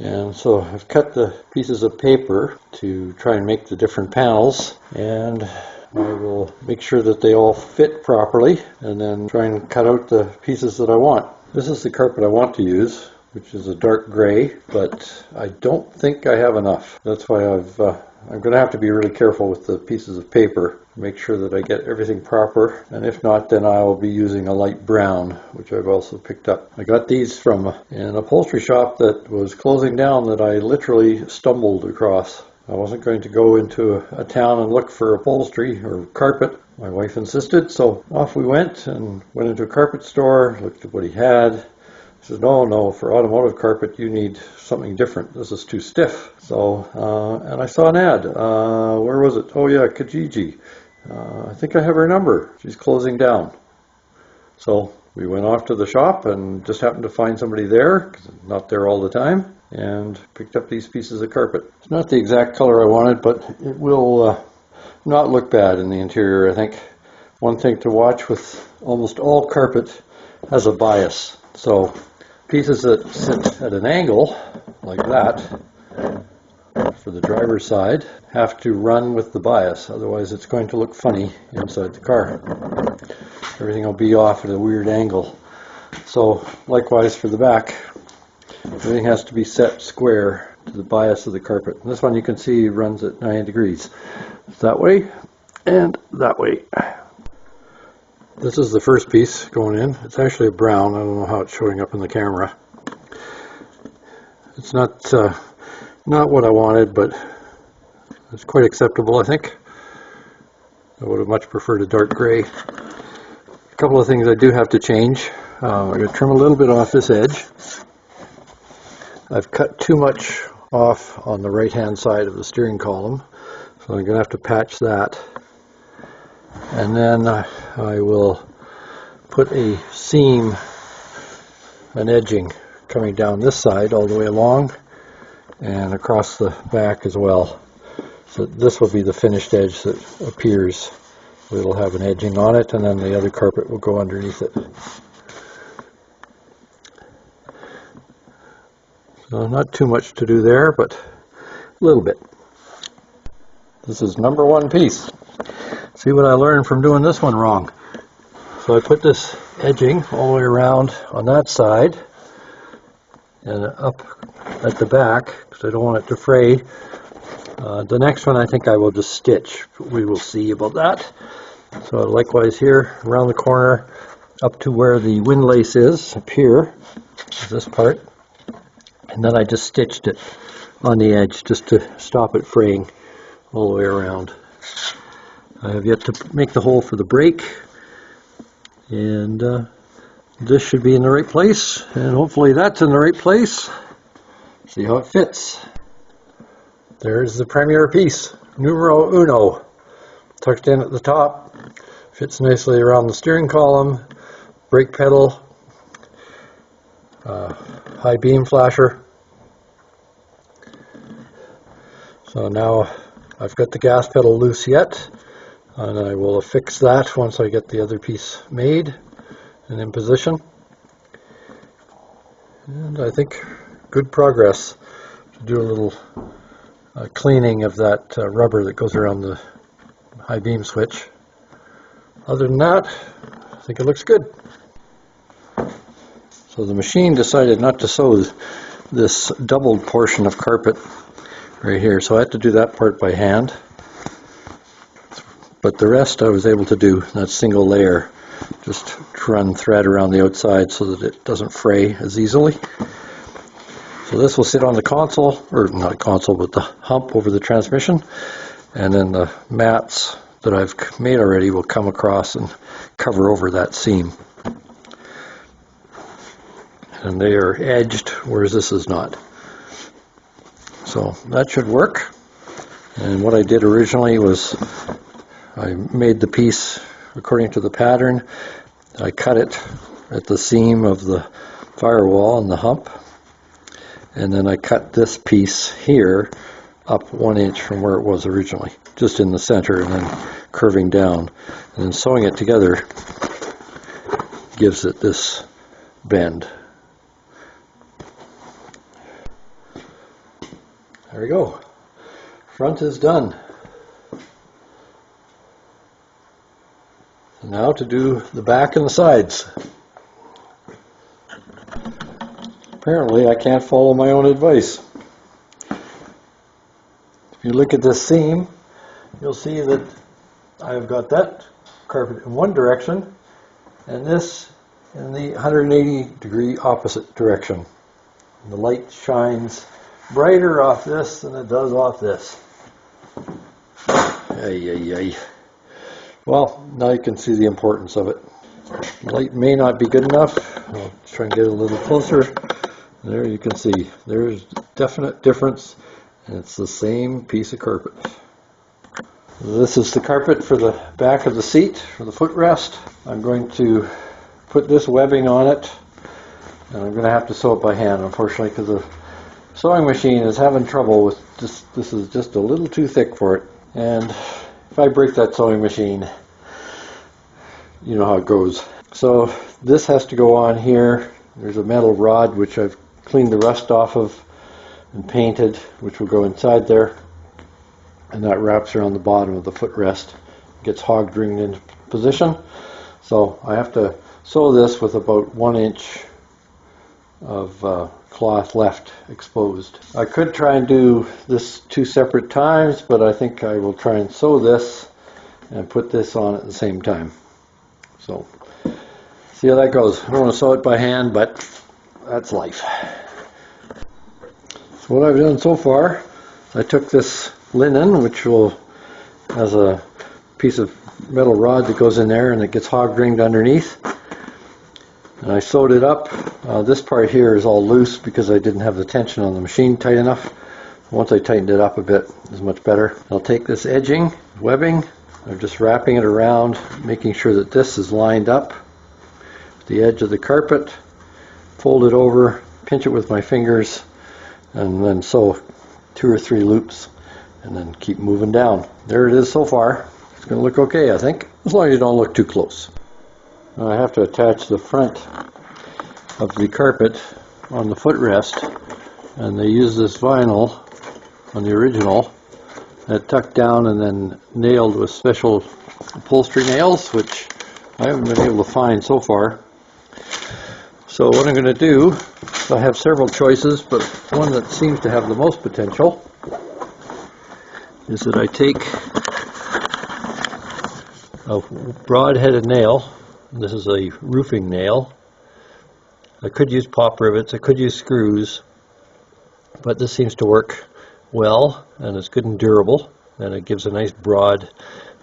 And so I've cut the pieces of paper to try and make the different panels, and I will make sure that they all fit properly and then try and cut out the pieces that I want. This is the carpet I want to use, which is a dark gray, but I don't think I have enough. That's why I'm going to have to be really careful with the pieces of paper, make sure that I get everything proper, and if not, then I'll be using a light brown, which I've also picked up. I got these from an upholstery shop that was closing down that I literally stumbled across. I wasn't going to go into a town and look for upholstery or carpet. My wife insisted, so off we went and went into a carpet store, looked at what he had. He says, no, for automotive carpet you need something different. This is too stiff. So, and I saw an ad. Where was it? Oh yeah, Kijiji. I think I have her number. She's closing down. So we went off to the shop and just happened to find somebody there, because I'm not there all the time, and picked up these pieces of carpet. It's not the exact color I wanted, but it will not look bad in the interior, I think. One thing to watch with almost all carpet has a bias. So pieces that sit at an angle, like that, for the driver's side, have to run with the bias, otherwise it's going to look funny inside the car. Everything will be off at a weird angle. So likewise for the back, everything has to be set square to the bias of the carpet. And this one you can see runs at 90 degrees. It's that way and that way. This is the first piece going in. It's actually a brown. I don't know how it's showing up in the camera. It's not what I wanted, but it's quite acceptable, I think. I would have much preferred a dark gray. A couple of things I do have to change. I'm going to trim a little bit off this edge. I've cut too much off on the right hand side of the steering column, so I'm going to have to patch that. And then I will put a seam, an edging coming down this side all the way along and across the back as well. So this will be the finished edge that appears. It'll have an edging on it, and then the other carpet will go underneath it. So not too much to do there, but a little bit. This is number one piece. See what I learned from doing this one wrong. So I put this edging all the way around on that side and up at the back, because I don't want it to fray. The next one I think I will just stitch. We will see about that. So likewise here, around the corner, up to where the windlace is, up here, this part. And then I just stitched it on the edge just to stop it fraying all the way around. I have yet to make the hole for the brake, and this should be in the right place, and hopefully that's in the right place. See how it fits. There's the premier piece, numero uno, tucked in at the top, fits nicely around the steering column, brake pedal, high beam flasher. So now I've got the gas pedal loose yet, and I will affix that once I get the other piece made and in position. And I think good progress to do a little cleaning of that rubber that goes around the high beam switch. Other than that, I think it looks good. So the machine decided not to sew this doubled portion of carpet right here, so I had to do that part by hand. But the rest I was able to do, that single layer, just run thread around the outside so that it doesn't fray as easily. So this will sit on the console, or not console, but the hump over the transmission, and then the mats that I've made already will come across and cover over that seam. And they are edged, whereas this is not. So that should work. And what I did originally was I made the piece according to the pattern. I cut it at the seam of the firewall and the hump, and then I cut this piece here up 1 inch from where it was originally, just in the center, and then curving down, and then sewing it together gives it this bend. There we go. Front is done. So now to do the back and the sides. Apparently I can't follow my own advice. If you look at this seam, you'll see that I've got that carpet in one direction and this in the 180-degree opposite direction. And the light shines brighter off this than it does off this. Ay, ay, ay. Well, now you can see the importance of it. The light may not be good enough. I'll try and get a little closer. There you can see there's definite difference, and it's the same piece of carpet. This is the carpet for the back of the seat for the footrest. I'm going to put this webbing on it, and I'm going to have to sew it by hand, unfortunately, because the sewing machine is having trouble with this. This is just a little too thick for it, and if I break that sewing machine, you know how it goes. So this has to go on here. There's a metal rod which I've cleaned the rust off of and painted, which will go inside there, and that wraps around the bottom of the footrest, gets hog ringed into position. So I have to sew this with about 1 inch of cloth left exposed. I could try and do this 2 separate times, but I think I will try and sew this and put this on at the same time. So see how that goes. I don't want to sew it by hand, but that's life. So what I've done so far, I took this linen, which has a piece of metal rod that goes in there and it gets hog ringed underneath, and I sewed it up. This part here is all loose because I didn't have the tension on the machine tight enough. Once I tightened it up a bit, it's much better. I'll take this edging, webbing, I'm just wrapping it around, making sure that this is lined up with the edge of the carpet, fold it over, pinch it with my fingers, and then sew 2 or 3 loops, and then keep moving down. There it is so far. It's going to look okay, I think, as long as you don't look too close. Now I have to attach the front of the carpet on the footrest, and they use this vinyl on the original that tucked down and then nailed with special upholstery nails, which I haven't been able to find so far. So what I'm going to do, I have several choices, but one that seems to have the most potential is that I take a broad-headed nail. This is a roofing nail. I could use pop rivets, I could use screws, but this seems to work well, and it's good and durable, and it gives a nice broad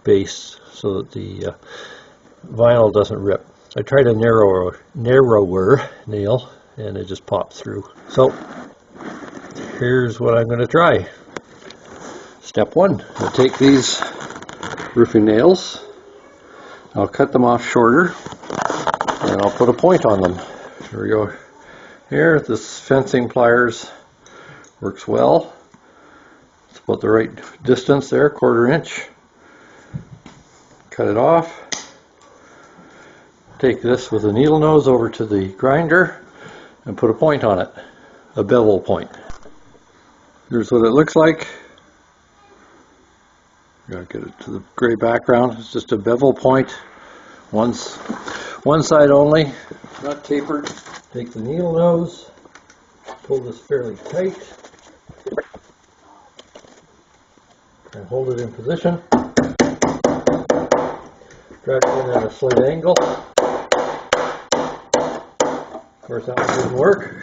base so that the vinyl doesn't rip. I tried a narrower nail, and it just popped through. So here's what I'm going to try. Step 1, I'll take these roofing nails, I'll cut them off shorter, and I'll put a point on them. Here we go. Here, this fencing pliers works well. It's about the right distance there, 1/4 inch. Cut it off. Take this with a needle nose over to the grinder and put a point on it, a bevel point. Here's what it looks like. Gotta get it to the gray background. It's just a bevel point, one side only, not tapered. Take the needle nose, pull this fairly tight, and hold it in position. Drag it in at a slight angle. Of course, that one didn't work.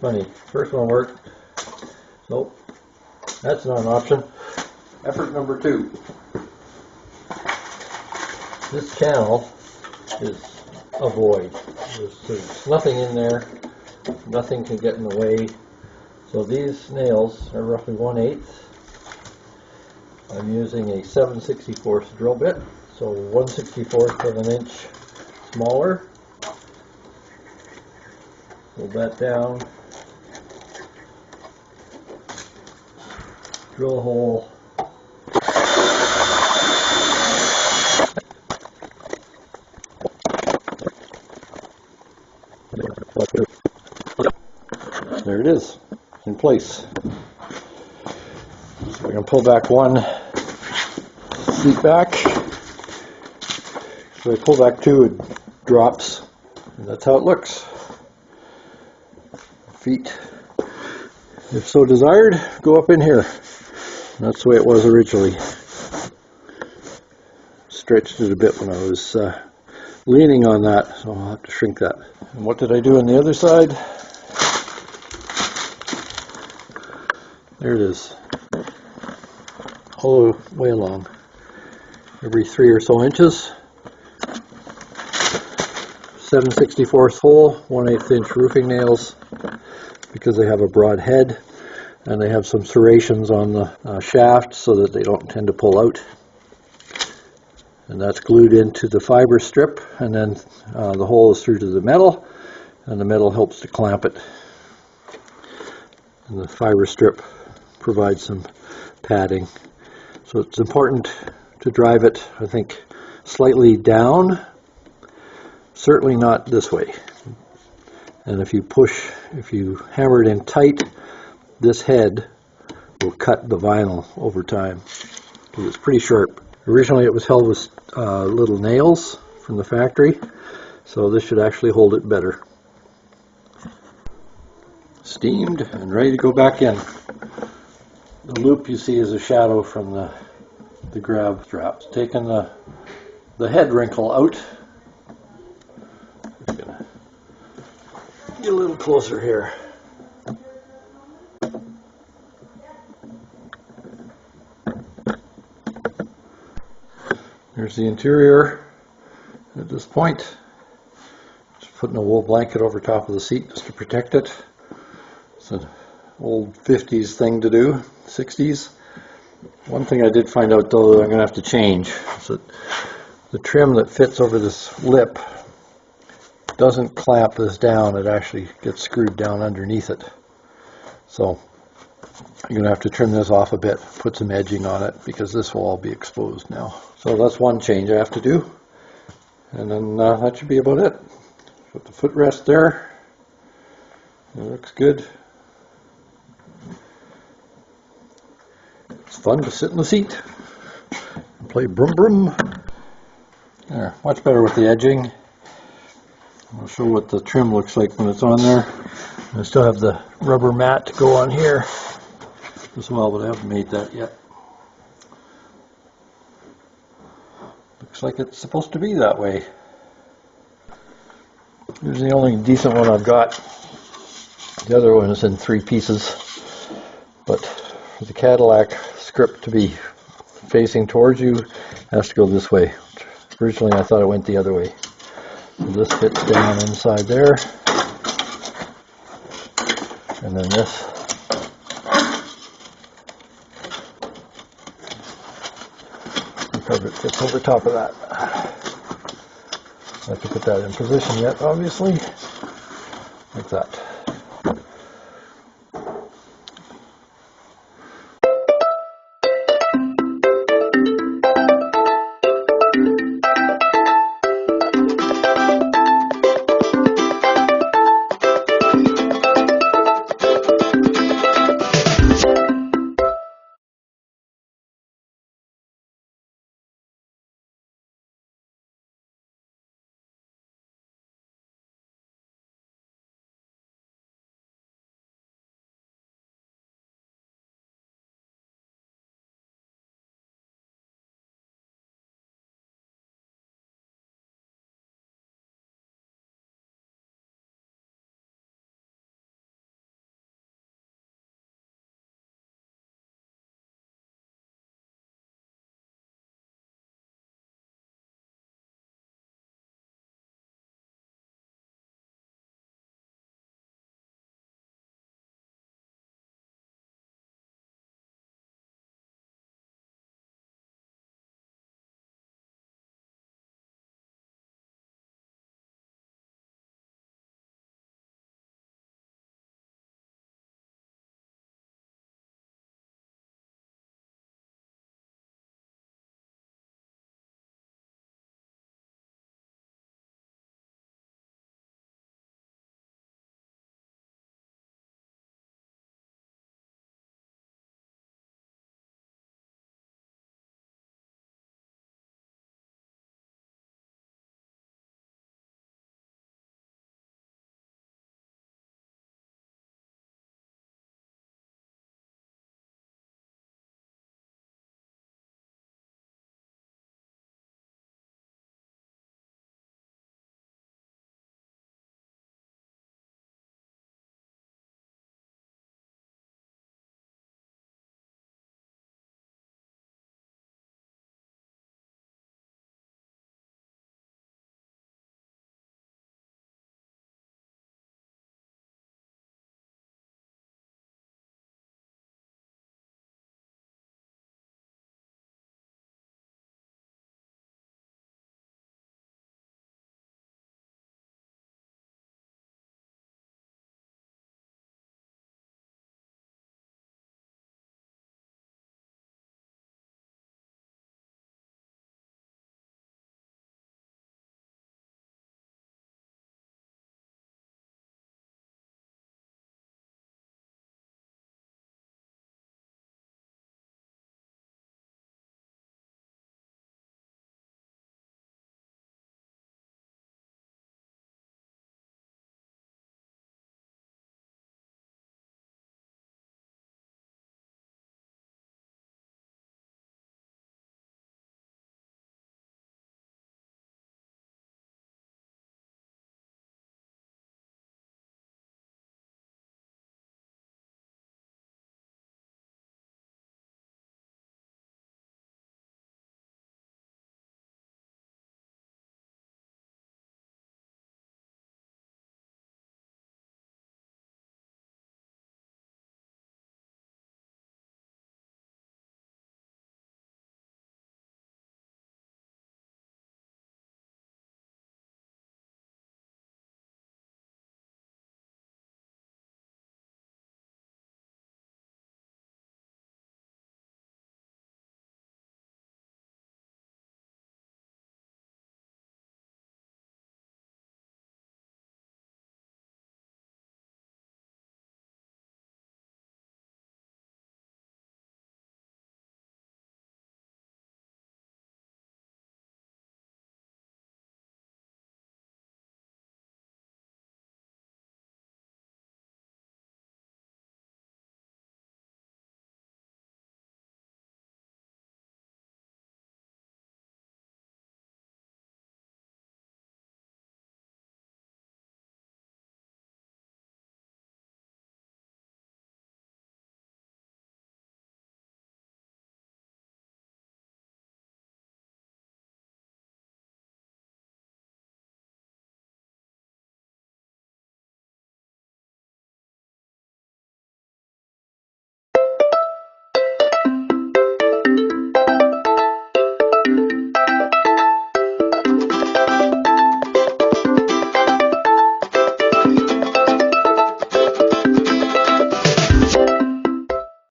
Funny, first one worked, so that's not an option. Effort number 2. This channel is a void. There's nothing in there, nothing can get in the way. So these nails are roughly 1/8. I'm using a 7/64 drill bit, so 1/64 of an inch smaller. Hold that down. Drill a hole. it is, in place. So I can pull back one seat back. So I pull back two, it drops, and that's how it looks. Feet, if so desired, go up in here. And that's the way it was originally. Stretched it a bit when I was leaning on that, so I'll have to shrink that. And what did I do on the other side? There it is. All the way along. Every 3 or so inches. 7/64 hole, 1/8 inch roofing nails, because they have a broad head, and they have some serrations on the shaft so that they don't tend to pull out. And that's glued into the fiber strip, and then the hole is through to the metal, and the metal helps to clamp it. And the fiber strip provides some padding. So it's important to drive it, I think, slightly down, certainly not this way. And if you hammer it in tight, this head will cut the vinyl over time, because it's pretty sharp. Originally it was held with little nails from the factory, so this should actually hold it better. Steamed and ready to go back in. The loop you see is a shadow from the grab straps. Taking the head wrinkle out. Just gonna get a little closer here. There's the interior at this point. Just putting a wool blanket over top of the seat just to protect it. It's an old 50s thing to do, 60s. One thing I did find out though that I'm going to have to change is that the trim that fits over this lip doesn't clamp this down, it actually gets screwed down underneath it. So I'm going to have to trim this off a bit, put some edging on it, because this will all be exposed now. So that's one change I have to do. And then that should be about it. Put the footrest there. It looks good. It's fun to sit in the seat and play brum brum. There, much better with the edging. I'll show what the trim looks like when it's on there. I still have the rubber mat to go on here as well, but I haven't made that yet. Looks like it's supposed to be that way. Here's the only decent one I've got. The other one is in 3 pieces, but for the Cadillac script to be facing towards you, it has to go this way. Originally I thought it went the other way. So this fits down inside there, and then this it fits over top of that. I have to put that in position yet, obviously, like that.